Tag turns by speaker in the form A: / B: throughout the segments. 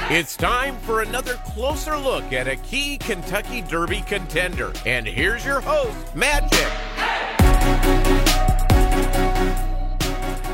A: It's time for another closer look at a key Kentucky Derby contender. And here's your host, Magic.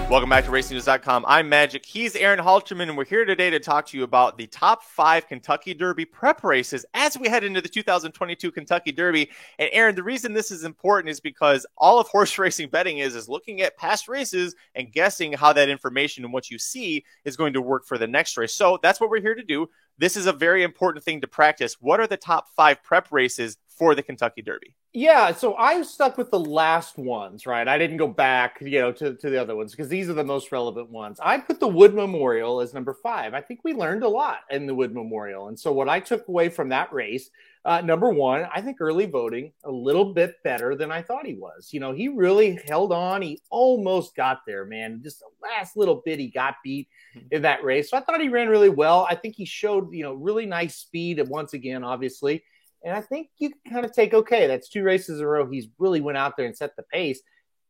B: Welcome back to RacingNews.com. I'm Magic. He's Aaron Halterman, and we're here today to talk to you about the top 5 Kentucky Derby prep races as we head into the 2022 Kentucky Derby. And Aaron, the reason this is important is because all of horse racing betting is looking at past races and guessing how that information and what you see is going to work for the next race. So that's what we're here to do. This is a very important thing to practice. What are the top 5 prep races for the Kentucky Derby?
C: Yeah, so I stuck with the last ones, right? I didn't go back, to the other ones because these are the most relevant ones. I put the Wood Memorial as number 5. I think we learned a lot in the Wood Memorial. And so what I took away from that race, number 1, I think early voting a little bit better than I thought he was. He really held on. He almost got there, man. Just the last little bit he got beat in that race. So I thought he ran really well. I think he showed, really nice speed once again, obviously. And I think you can kind of take, okay, that's 2 races in a row. He's really went out there and set the pace.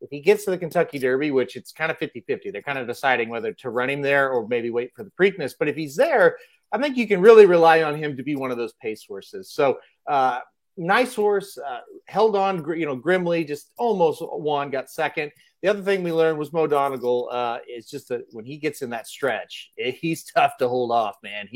C: If he gets to the Kentucky Derby, which it's kind of 50-50, they're kind of deciding whether to run him there or maybe wait for the Preakness. But if he's there, I think you can really rely on him to be one of those pace horses. So nice horse, held on, grimly, just almost won, got second. The other thing we learned was Mo Donegal is just when he gets in that stretch, he's tough to hold off, man.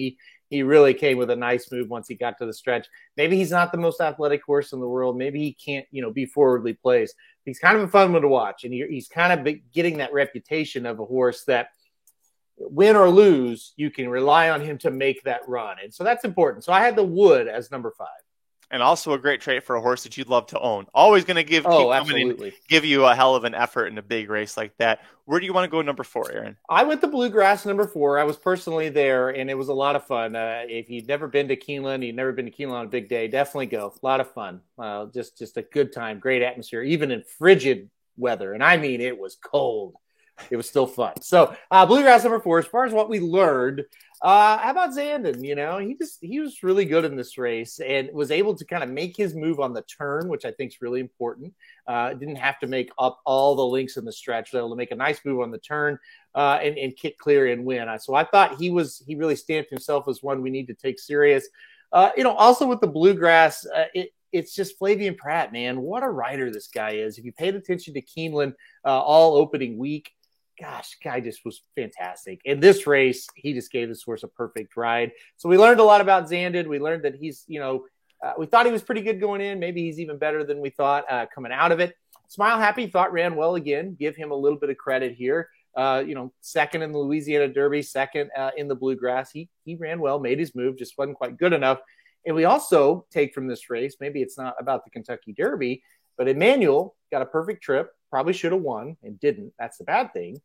C: He really came with a nice move once he got to the stretch. Maybe he's not the most athletic horse in the world. Maybe he can't, be forwardly placed. He's kind of a fun one to watch, and he's kind of getting that reputation of a horse that, win or lose, you can rely on him to make that run. And so that's important. So I had the Wood as number 5.
B: And also a great trait for a horse that you'd love to own. Always going to give you a hell of an effort in a big race like that. Where do you want to go number 4, Aaron?
C: I went to Bluegrass number 4. I was personally there, and it was a lot of fun. If you've never been to Keeneland, you've never been to Keeneland on a big day, definitely go. A lot of fun. Just a good time, great atmosphere, even in frigid weather. And I mean, it was cold. It was still fun. So Bluegrass number 4, as far as what we learned, how about Zandon? He was really good in this race and was able to kind of make his move on the turn, which I think is really important. Didn't have to make up all the links in the stretch. Was able to make a nice move on the turn and kick clear and win. So I thought he really stamped himself as one we need to take serious. Also with the Bluegrass, it's just Flavien Prat, man. What a rider this guy is. If you paid attention to Keeneland all opening week, gosh, guy just was fantastic. In this race, he just gave this horse a perfect ride. So we learned a lot about Zandon. We learned that he's, we thought he was pretty good going in. Maybe he's even better than we thought coming out of it. Smile Happy thought ran well again. Give him a little bit of credit here. Second in the Louisiana Derby, second in the Bluegrass. He ran well, made his move, just wasn't quite good enough. And we also take from this race, maybe it's not about the Kentucky Derby, but Emmanuel got a perfect trip. Probably should have won and didn't. That's the bad thing.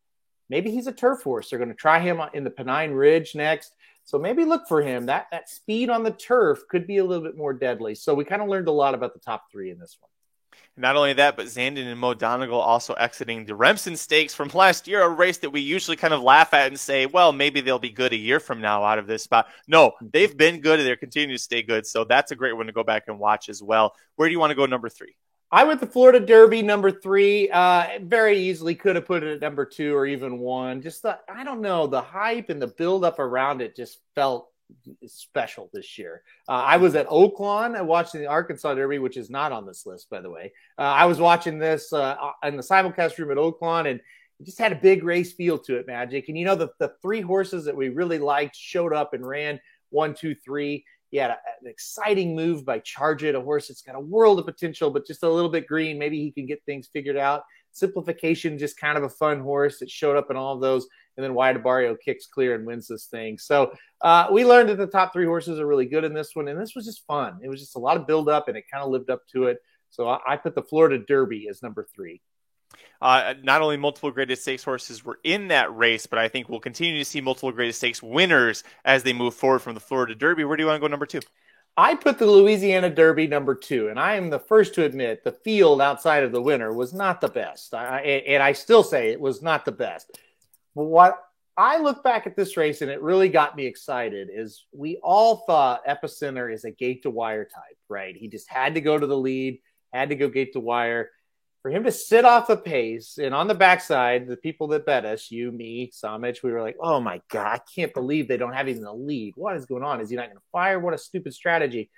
C: Maybe he's a turf horse. They're going to try him in the Pennine Ridge next. So maybe look for him. That speed on the turf could be a little bit more deadly. So we kind of learned a lot about the top 3 in this one.
B: Not only that, but Zandon and Mo Donegal also exiting the Remsen Stakes from last year, a race that we usually kind of laugh at and say, well, maybe they'll be good a year from now out of this spot. No, they've been good and they're continuing to stay good. So that's a great one to go back and watch as well. Where do you want to go number 3?
C: I went to Florida Derby number 3. Very easily could have put it at number 2 or even 1. I don't know, the hype and the build-up around it just felt special this year. I was at Oaklawn watching the Arkansas Derby, which is not on this list, by the way. I was watching this in the simulcast room at Oaklawn, and it just had a big race feel to it, Magic. And the 3 horses that we really liked showed up and ran 1, 2, 3. He had an exciting move by Charge It, a horse that's got a world of potential, but just a little bit green. Maybe he can get things figured out. Simplification, just kind of a fun horse that showed up in all of those. And then Wyatt Barrio kicks clear and wins this thing. So we learned that the top 3 horses are really good in this one. And this was just fun. It was just a lot of build up and it kind of lived up to it. So I put the Florida Derby as number 3.
B: Not only multiple graded stakes horses were in that race, but I think we'll continue to see multiple graded stakes winners as they move forward from the Florida Derby. Where do you want to go number 2?
C: I put the Louisiana Derby number 2, and I am the first to admit the field outside of the winner was not the best. And I still say it was not the best. But what I look back at this race, and it really got me excited, is we all thought Epicenter is a gate to wire type, right? He just had to go to the lead, had to go gate to wire. for him to sit off the pace, and on the backside, the people that bet us, you, me, Samich, we were like, oh my God, I can't believe they don't have him in the lead. What is going on? Is he not going to fire? What a stupid strategy.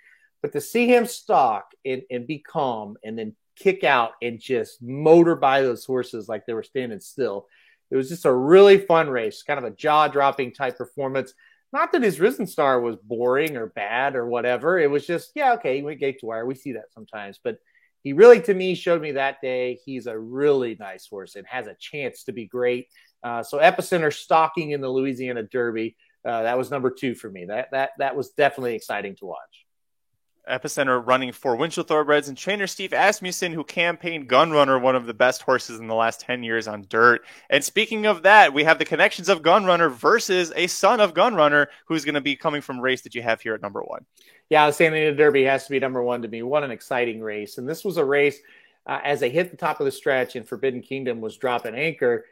C: But to see him stalk and be calm and then kick out and just motor by those horses like they were standing still, it was just a really fun race, kind of a jaw-dropping type performance. Not that his Risen Star was boring or bad or whatever. It was just, yeah, okay, he went gate to wire. We see that sometimes. But he really, to me, showed me that day he's a really nice horse and has a chance to be great. So Epicenter stalking in the Louisiana Derby, that was number 2 for me. That was definitely exciting to watch.
B: Epicenter running for Winchell Thoroughbreds and trainer Steve Asmussen, who campaigned Gunrunner, one of the best horses in the last 10 years on dirt. And speaking of that, we have the connections of Gunrunner versus a son of Gunrunner who's going to be coming from race that you have here at number 1.
C: Yeah, the San Antonio Derby has to be number 1 to me. What an exciting race. And this was a race, as they hit the top of the stretch and Forbidden Kingdom was dropping anchor,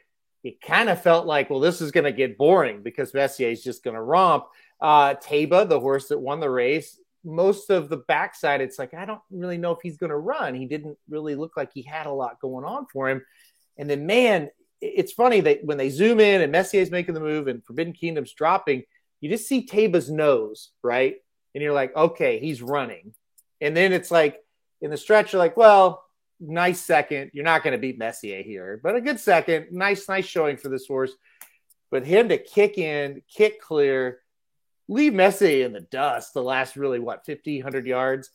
C: it kind of felt like, well, this is going to get boring because Messier is just going to romp. Taiba, the horse that won the race, most of the backside, it's like, I don't really know if he's going to run. He didn't really look like he had a lot going on for him. And then, man, it's funny that when they zoom in and Messier's making the move and Forbidden Kingdom's dropping, you just see Taiba's nose, right? And you're like, okay, he's running. And then it's like, in the stretch, you're like, well, nice second. You're not going to beat Messier here, but a good second. Nice showing for this horse. But him to kick in, kick clear, leave Messier in the dust the last really, 50, 100 yards.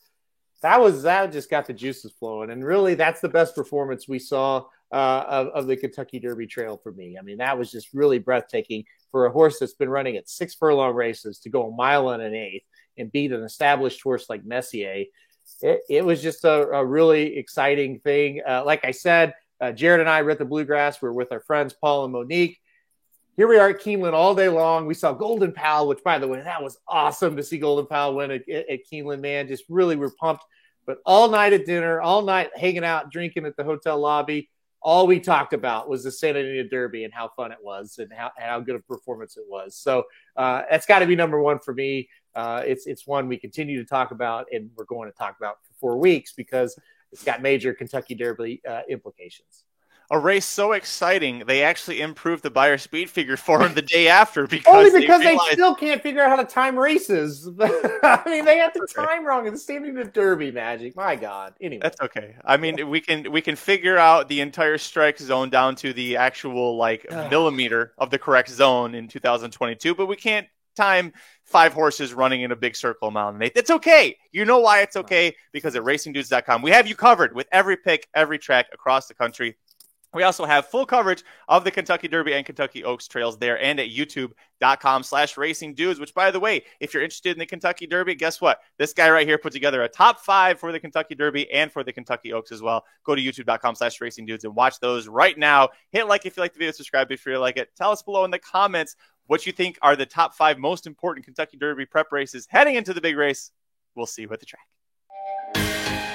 C: That just got the juices flowing. And really, that's the best performance we saw of the Kentucky Derby Trail for me. I mean, that was just really breathtaking for a horse that's been running at 6 furlong races to go a mile and an eighth and beat an established horse like Messier. It was just a really exciting thing. Like I said, Jared and I were at the Bluegrass. We were with our friends, Paul and Monique. Here we are at Keeneland all day long. We saw Golden Pal, which, by the way, that was awesome to see Golden Pal win at Keeneland, man. Just really were pumped. But all night at dinner, all night hanging out, drinking at the hotel lobby, all we talked about was the San Antonio Derby and how fun it was and how good a performance it was. So that's got to be number 1 for me. It's one we continue to talk about, and we're going to talk about for 4 weeks because it's got major Kentucky Derby implications.
B: A race so exciting, they actually improved the Beyer speed figure for him the day after because
C: they still can't figure out how to time races. I mean, they have the time wrong in the standing the Derby, Magic. My God. Anyway,
B: that's okay. I mean, we can figure out the entire strike zone down to the actual millimeter of the correct zone in 2022, but we can't time 5 horses running in a big circle mile and 1/8. It's okay. You know why it's okay? Because at racingdudes.com, we have you covered with every pick, every track across the country. We also have full coverage of the Kentucky Derby and Kentucky Oaks trails there and at youtube.com/racingdudes, which, by the way, if you're interested in the Kentucky Derby, guess what? This guy right here put together a top 5 for the Kentucky Derby and for the Kentucky Oaks as well. Go to youtube.com/racingdudes and watch those right now. Hit like if you like the video, subscribe if you like it. Tell us below in the comments what you think are the top 5 most important Kentucky Derby prep races heading into the big race. We'll see you at the track.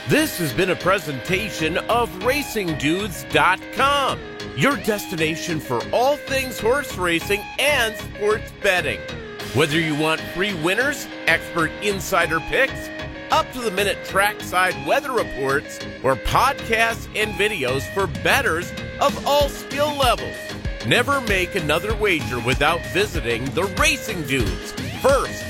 A: This has been a presentation of RacingDudes.com, your destination for all things horse racing and sports betting. Whether you want free winners, expert insider picks, up-to-the-minute trackside weather reports, or podcasts and videos for bettors of all skill levels, never make another wager without visiting the Racing Dudes. First,